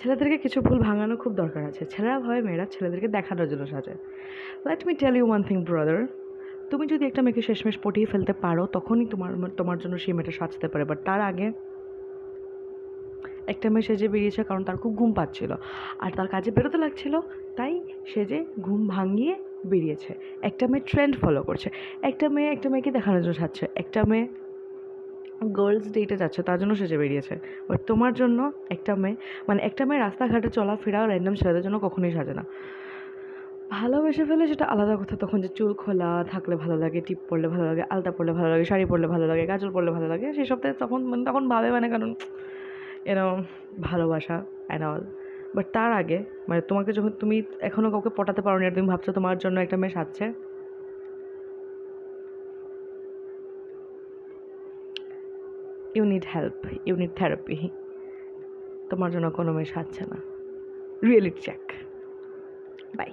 ছেলেদেরকে কিছু ভুল ভাঙানো খুব দরকার আছে। ছেলেরা ভাবে মেয়েরা ছেলেদেরকে দেখানোর জন্য সাজে। Let me tell you one thing brother, তুমি যদি একটা মেয়েকে শেষমেশ পটিয়ে ফেলতে পারো তখনই তোমার জন্য সেই মেয়েটা সাজতে পারে। বাট তার আগে একটা মেয়ে সেজে বেরিয়েছে কারণ তার খুব ঘুম পাচ্ছিল আর তার কাজে বেরোতে লাগছিল, তাই সেজে ঘুম ভাঙিয়ে বেরিয়েছে। একটা মেয়ে ট্রেন্ড ফলো করছে, একটা মেয়েকে দেখানোর জন্য সাজছে, একটা মেয়ে গার্লস ডেটে যাচ্ছে তার জন্য সেজে বেরিয়েছে। বাট তোমার জন্য একটা মেয়ে রাস্তাঘাটে চলাফেরা র্যান্ডম ছেলেদের জন্য কখনোই সাজে না। ভালোবেসে ফেলে সেটা আলাদা কথা, তখন যে চুল খোলা থাকলে ভালো লাগে, টিপ পরলে ভালো লাগে, আলতা পরলে ভালো লাগে, শাড়ি পরলে ভালো লাগে, কাজল পরলে ভালো লাগে, সেই সপ্তাহে তখন ভাবে কারণ ভালোবাসা অ্যান্ড অল। বাট তার আগে তোমাকে যখন তুমি এখনও কাউকে পটাতে পারো নি আর তুমি ভাবছো তোমার জন্য একটা মেয়ে সাজছে, you need help, you need therapy. তোমার জন্য কোনো মেয়ে সাজছে না। Reality check. বাই।